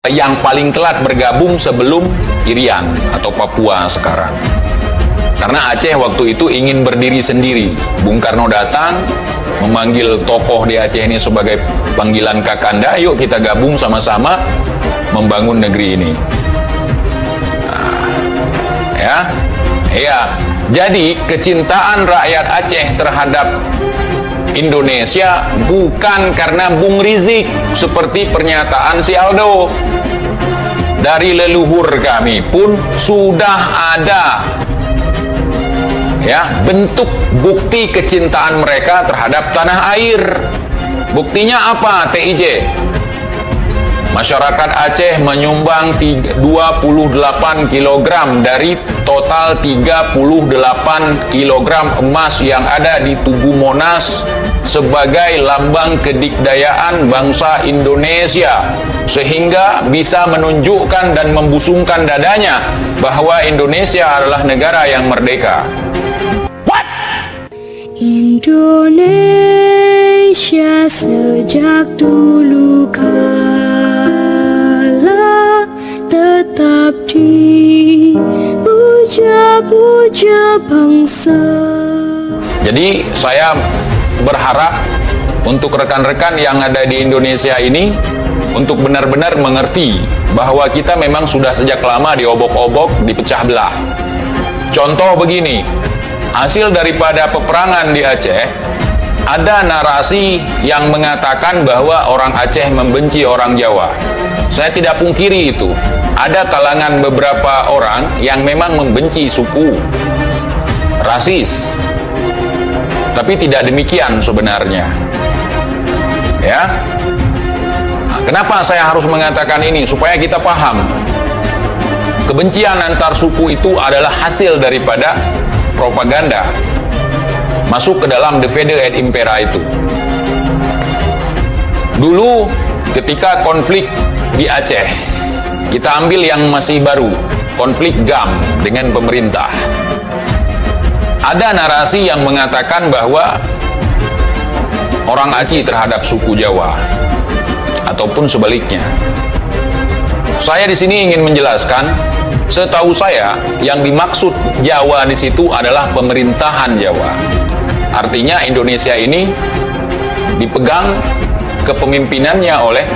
yang paling telat bergabung sebelum Irian atau Papua sekarang. Karena Aceh waktu itu ingin berdiri sendiri. Bung Karno datang, memanggil tokoh di Aceh ini sebagai panggilan Kakanda, yuk kita gabung sama-sama membangun negeri ini. Nah, ya. Jadi kecintaan rakyat Aceh terhadap Indonesia bukan karena Bung Rizik seperti pernyataan si Aldo. Dari leluhur kami pun sudah ada ya bentuk bukti kecintaan mereka terhadap tanah air. Buktinya apa? TIJ. Masyarakat Aceh menyumbang 28 kg dari total 38 kg emas yang ada di Tugu Monas sebagai lambang kedikdayaan bangsa Indonesia, sehingga bisa menunjukkan dan membusungkan dadanya bahwa Indonesia adalah negara yang merdeka. What? Indonesia sejak dulu kala tetap dipuja-puja bangsa. Jadi saya berharap untuk rekan-rekan yang ada di Indonesia ini untuk benar-benar mengerti bahwa kita memang sudah sejak lama diobok-obok, dipecah belah. Contoh begini, hasil daripada peperangan di Aceh, ada narasi yang mengatakan bahwa orang Aceh membenci orang Jawa. Saya tidak pungkiri itu. Ada kalangan beberapa orang yang memang membenci suku, rasis. Tapi tidak demikian sebenarnya. Ya. Kenapa saya harus mengatakan ini? Supaya kita paham. Kebencian antar suku itu adalah hasil daripada propaganda. Masuk ke dalam Divide et Impera itu. Dulu ketika konflik di Aceh, kita ambil yang masih baru, konflik GAM dengan pemerintah. Ada narasi yang mengatakan bahwa orang Aceh terhadap suku Jawa ataupun sebaliknya. Saya di sini ingin menjelaskan, setahu saya yang dimaksud Jawa di situ adalah pemerintahan Jawa. Artinya Indonesia ini dipegang kepemimpinannya oleh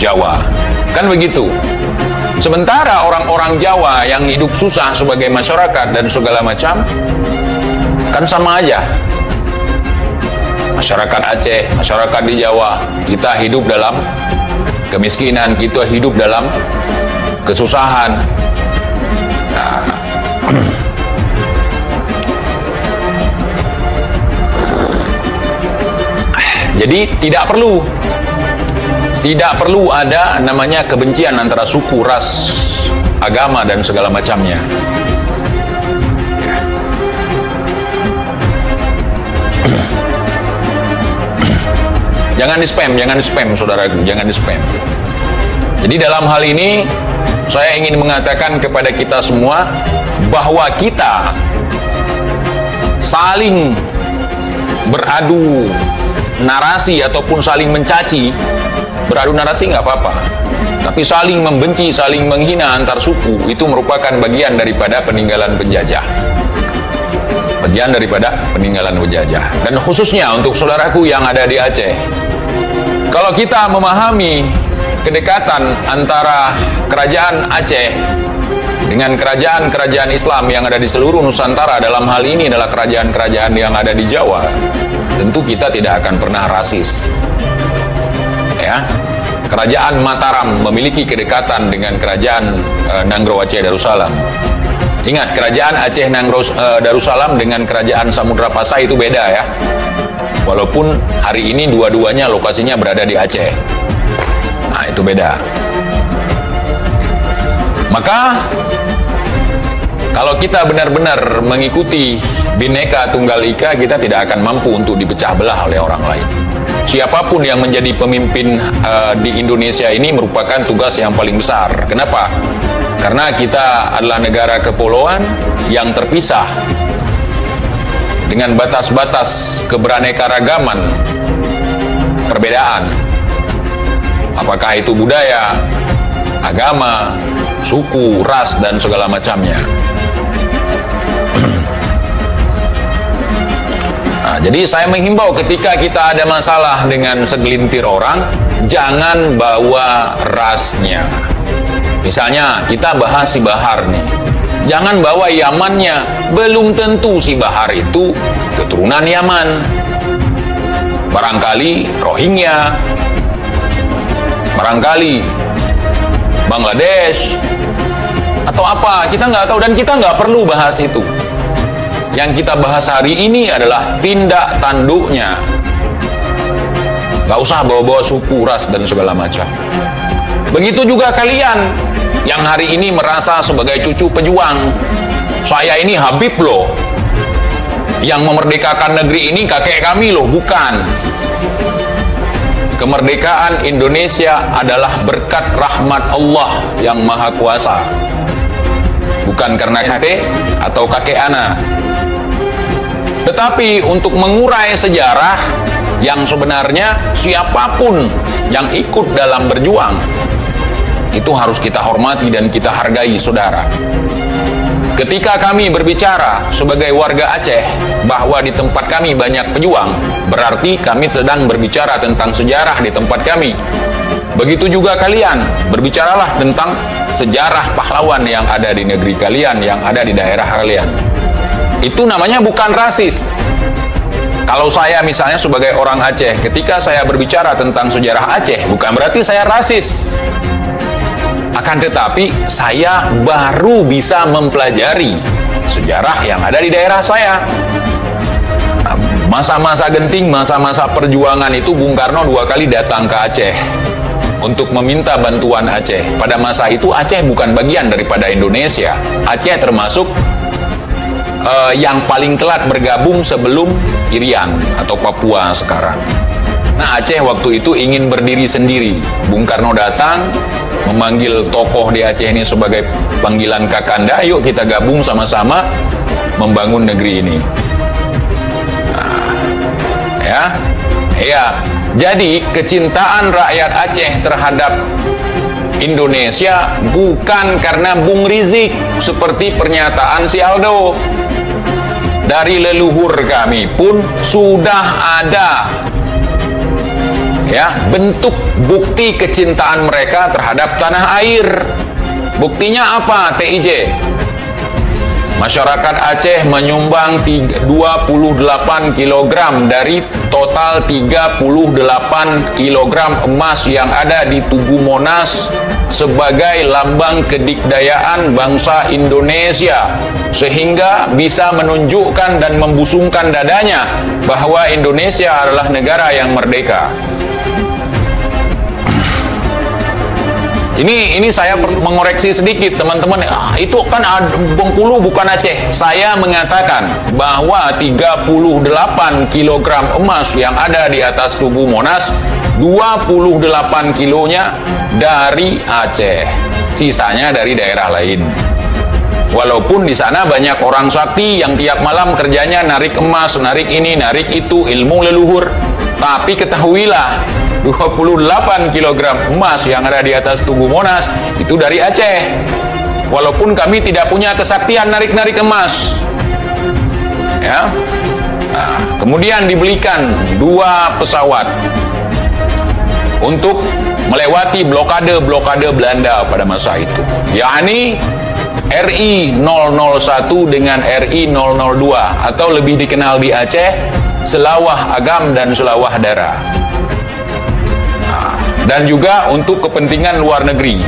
Jawa. Kan begitu. Sementara orang-orang Jawa yang hidup susah sebagai masyarakat dan segala macam, kan sama aja. Masyarakat Aceh, masyarakat di Jawa, kita hidup dalam kemiskinan, kita hidup dalam kesusahan. Nah, jadi tidak perlu ada namanya kebencian antara suku, ras, agama dan segala macamnya. Jangan di spam saudaraku, jangan di spam. Jadi dalam hal ini saya ingin mengatakan kepada kita semua bahwa kita saling beradu narasi ataupun saling mencaci. Beradu narasi nggak apa-apa, tapi saling membenci, saling menghina antar suku itu merupakan bagian daripada peninggalan penjajah. Bagian daripada peninggalan penjajah. Dan khususnya untuk saudaraku yang ada di Aceh, kalau kita memahami kedekatan antara kerajaan Aceh dengan kerajaan-kerajaan Islam yang ada di seluruh Nusantara, dalam hal ini adalah kerajaan-kerajaan yang ada di Jawa, tentu kita tidak akan pernah rasis. Ya, kerajaan Mataram memiliki kedekatan dengan kerajaan Nanggro Aceh Darussalam. Ingat, kerajaan Aceh Nanggro Darussalam dengan kerajaan Samudra Pasai itu beda ya. Walaupun hari ini dua-duanya lokasinya berada di Aceh. Nah, itu beda. Maka kalau kita benar-benar mengikuti Bhinneka Tunggal Ika, kita tidak akan mampu untuk dipecah belah oleh orang lain. Siapapun yang menjadi pemimpin di Indonesia ini merupakan tugas yang paling besar. Kenapa? Karena kita adalah negara kepulauan yang terpisah dengan batas-batas keberaneka-ragaman perbedaan. Apakah itu budaya, agama, suku, ras, dan segala macamnya. Nah, jadi saya menghimbau ketika kita ada masalah dengan segelintir orang, jangan bawa rasnya. Misalnya kita bahas si Bahar nih, jangan bawa Yamannya. Belum tentu si Bahar itu keturunan Yaman. Barangkali Rohingya, barangkali Bangladesh, atau apa, kita nggak tahu, dan kita nggak perlu bahas itu. Yang kita bahas hari ini adalah tindak tanduknya. Gak usah bawa-bawa suku, ras, dan segala macam. Begitu juga kalian yang hari ini merasa sebagai cucu pejuang. Saya ini Habib loh. Yang memerdekakan negeri ini kakek kami loh, bukan. Kemerdekaan Indonesia adalah berkat rahmat Allah yang Maha Kuasa. Bukan karena kakek atau kakek anak. Tetapi untuk mengurai sejarah yang sebenarnya siapapun yang ikut dalam berjuang, itu harus kita hormati dan kita hargai, saudara. Ketika kami berbicara sebagai warga Aceh bahwa di tempat kami banyak pejuang, berarti kami sedang berbicara tentang sejarah di tempat kami. Begitu juga kalian, berbicaralah tentang sejarah pahlawan yang ada di negeri kalian, yang ada di daerah kalian. Itu namanya bukan rasis. Kalau saya misalnya sebagai orang Aceh, ketika saya berbicara tentang sejarah Aceh, bukan berarti saya rasis. Akan tetapi, saya baru bisa mempelajari sejarah yang ada di daerah saya. Masa-masa genting, masa-masa perjuangan itu Bung Karno 2 kali datang ke Aceh untuk meminta bantuan Aceh. Pada masa itu Aceh bukan bagian daripada Indonesia. Aceh termasuk yang paling telat bergabung sebelum Irian atau Papua sekarang. Nah, Aceh waktu itu ingin berdiri sendiri. Bung Karno datang, memanggil tokoh di Aceh ini sebagai panggilan Kakanda, yuk kita gabung sama-sama membangun negeri ini. Nah, ya. Jadi, kecintaan rakyat Aceh terhadap Indonesia bukan karena Bung Rizik, seperti pernyataan si Aldo. Dari leluhur kami pun sudah ada ya bentuk bukti kecintaan mereka terhadap tanah air. Buktinya apa, TIJ? Masyarakat Aceh menyumbang 28 kg dari total 38 kg emas yang ada di Tugu Monas sebagai lambang kedikdayaan bangsa Indonesia, sehingga bisa menunjukkan dan membusungkan dadanya bahwa Indonesia adalah negara yang merdeka. Ini saya perlu mengoreksi sedikit, teman-teman. Itu kan Bengkulu bukan Aceh. Saya mengatakan bahwa 38 kg emas yang ada di atas Tugu Monas, 28 kilonya dari Aceh, sisanya dari daerah lain. Walaupun di sana banyak orang sakti yang tiap malam kerjanya narik emas, narik ini, narik itu, ilmu leluhur. Tapi ketahuilah, 28 kg emas yang ada di atas Tugu Monas itu dari Aceh. Walaupun kami tidak punya kesaktian narik-narik emas. Ya. Nah, kemudian dibelikan 2 pesawat untuk melewati blokade Belanda pada masa itu. yakni RI 001 dengan RI 002, atau lebih dikenal di Aceh Selawah Agam dan Selawah Dara. Dan juga untuk kepentingan luar negeri,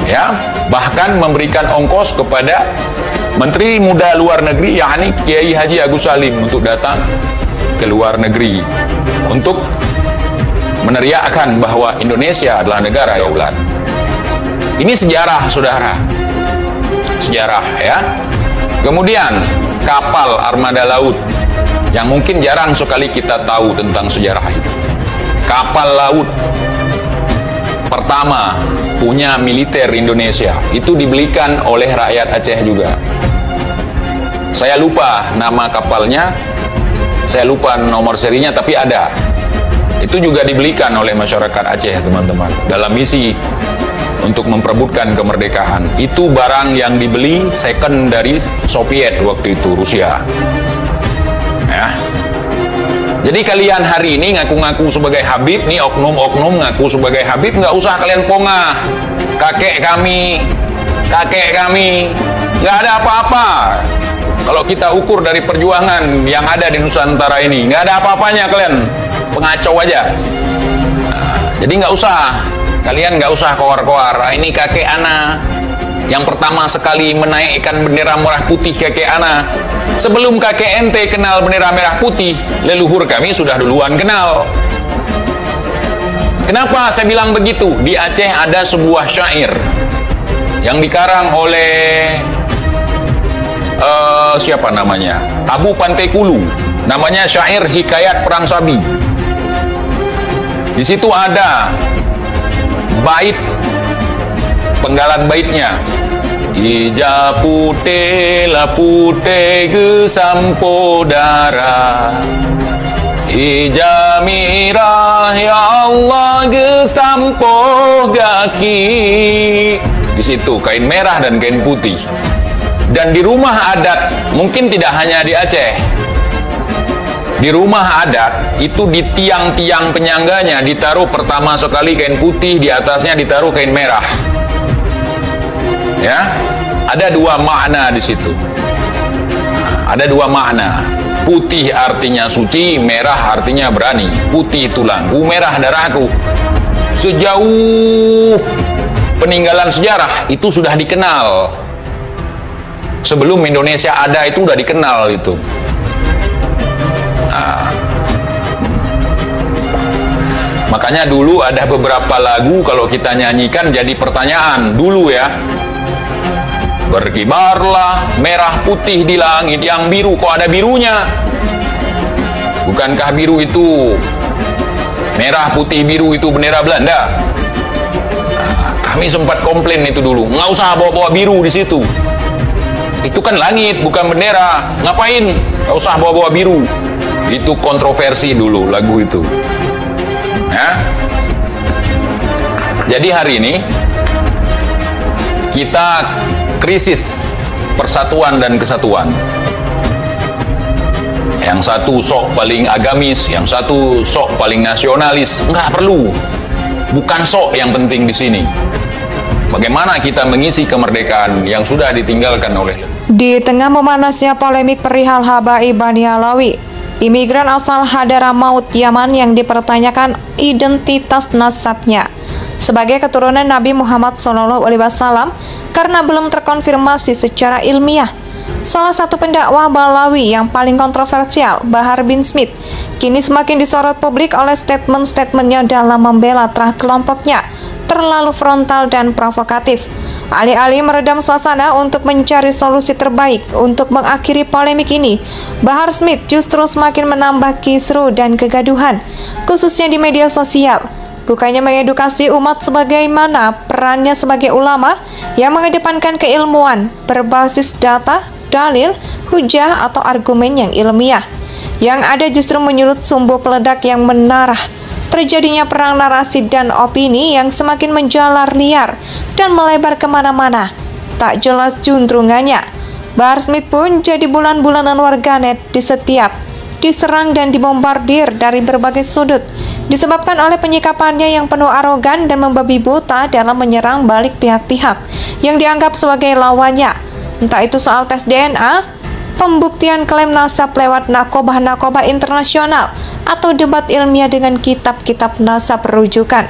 ya, bahkan memberikan ongkos kepada Menteri Muda Luar Negeri, yakni Kiai Haji Agus Salim, untuk datang ke luar negeri untuk meneriakkan bahwa Indonesia adalah negara daulat. Ini sejarah, saudara, sejarah, ya. Kemudian kapal armada laut yang mungkin jarang sekali kita tahu tentang sejarah itu. Kapal laut pertama punya militer Indonesia itu dibelikan oleh rakyat Aceh juga. Saya lupa nama kapalnya, saya lupa nomor serinya, tapi ada. Itu juga dibelikan oleh masyarakat Aceh, teman-teman, dalam misi untuk memperebutkan kemerdekaan. Itu barang yang dibeli second dari Soviet waktu itu, Rusia. Ya. Jadi kalian hari ini ngaku-ngaku sebagai Habib, nih oknum-oknum ngaku sebagai Habib, nggak usah kalian pongah. Kakek kami, nggak ada apa-apa. Kalau kita ukur dari perjuangan yang ada di Nusantara ini, nggak ada apa-apanya kalian, pengacau aja. Nah, jadi nggak usah, kalian nggak usah koar-koar. Ini kakek ana yang pertama sekali menaikkan bendera merah putih, kakek ana. Sebelum kakek ente kenal bendera merah putih, leluhur kami sudah duluan kenal. Kenapa saya bilang begitu? Di Aceh ada sebuah syair yang dikarang oleh siapa namanya? Abu Pantekulu. Namanya syair Hikayat Perang Sabi. Di situ ada bait, penggalan baitnya. Ija pute la pute ge sampodara, Ija mirah ya Allah ge sampo gaki. Di situ kain merah dan kain putih. Dan di rumah adat, mungkin tidak hanya di Aceh, di rumah adat itu di tiang-tiang penyangganya ditaruh pertama sekali kain putih, di atasnya ditaruh kain merah. Ya, ada dua makna di situ. Ada dua makna. Putih artinya suci, merah artinya berani. Putih tulangku, merah darahku. Sejauh peninggalan sejarah itu sudah dikenal. Sebelum Indonesia ada itu udah dikenal itu. Nah, makanya dulu ada beberapa lagu kalau kita nyanyikan jadi pertanyaan dulu ya. Berkibarlah merah putih di langit yang biru, kok ada birunya? Bukankah biru itu merah putih biru itu bendera Belanda? Nah, kami sempat komplain itu dulu, nggak usah bawa-bawa biru di situ. Itu kan langit, bukan bendera. Ngapain? Nggak usah bawa-bawa biru. Itu kontroversi dulu lagu itu. Ya. Jadi hari ini kita krisis persatuan dan kesatuan. Yang satu sok paling agamis, yang satu sok paling nasionalis. Nggak perlu. Bukan sok yang penting di sini. Bagaimana kita mengisi kemerdekaan yang sudah ditinggalkan oleh. Di tengah memanasnya polemik perihal Habaib Bani Alawi, imigran asal Hadramaut Yaman yang dipertanyakan identitas nasabnya sebagai keturunan Nabi Muhammad SAW karena belum terkonfirmasi secara ilmiah. Salah satu pendakwah Balawi yang paling kontroversial, Bahar bin Smith, kini semakin disorot publik oleh statement-statementnya dalam membela terah kelompoknya terlalu frontal dan provokatif. Alih-alih meredam suasana untuk mencari solusi terbaik untuk mengakhiri polemik ini, Bahar Smith justru semakin menambah kisru dan kegaduhan, khususnya di media sosial. Bukannya mengedukasi umat sebagaimana perannya sebagai ulama yang mengedepankan keilmuan berbasis data, dalil, hujah atau argumen yang ilmiah. Yang ada justru menyulut sumbu peledak yang menarah. Terjadinya perang narasi dan opini yang semakin menjalar liar dan melebar kemana-mana. Tak jelas juntrungannya. Bahar Smith pun jadi bulan-bulanan warganet diserang dan dibombardir dari berbagai sudut, disebabkan oleh penyikapannya yang penuh arogan dan membabi buta dalam menyerang balik pihak-pihak yang dianggap sebagai lawannya. Entah itu soal tes DNA, pembuktian klaim nasab lewat nakobah-nakobah internasional, atau debat ilmiah dengan kitab-kitab nasab rujukan.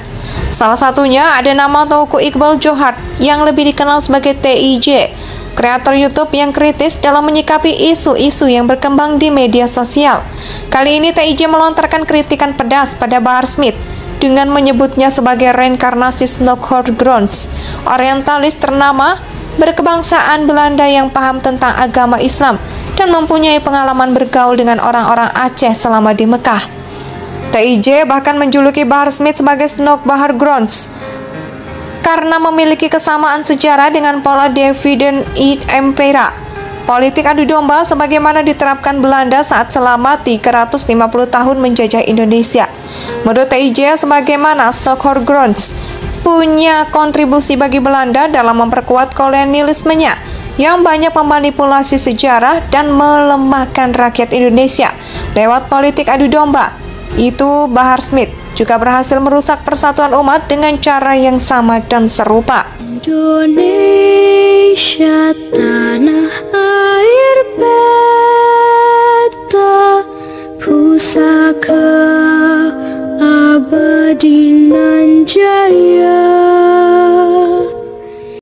Salah satunya ada nama Teuku Iqbal Johar yang lebih dikenal sebagai TIJ, kreator YouTube yang kritis dalam menyikapi isu-isu yang berkembang di media sosial. Kali ini TIJ melontarkan kritikan pedas pada Bahar Smith dengan menyebutnya sebagai reinkarnasi Snokhorgrons, orientalis ternama berkebangsaan Belanda yang paham tentang agama Islam dan mempunyai pengalaman bergaul dengan orang-orang Aceh selama di Mekah. TIJ bahkan menjuluki Bahar Smith sebagai Snokhorgrons karena memiliki kesamaan sejarah dengan pola Dividend Impera, politik adu domba sebagaimana diterapkan Belanda saat selama 350 tahun menjajah Indonesia. Menurut TIJ, sebagaimana Snokhorgrons punya kontribusi bagi Belanda dalam memperkuat kolonialismenya yang banyak memanipulasi sejarah dan melemahkan rakyat Indonesia lewat politik adu domba. Itu Bahar Smith juga berhasil merusak persatuan umat dengan cara yang sama dan serupa. Indonesia tanah air beta, pusaka abadi nan jaya.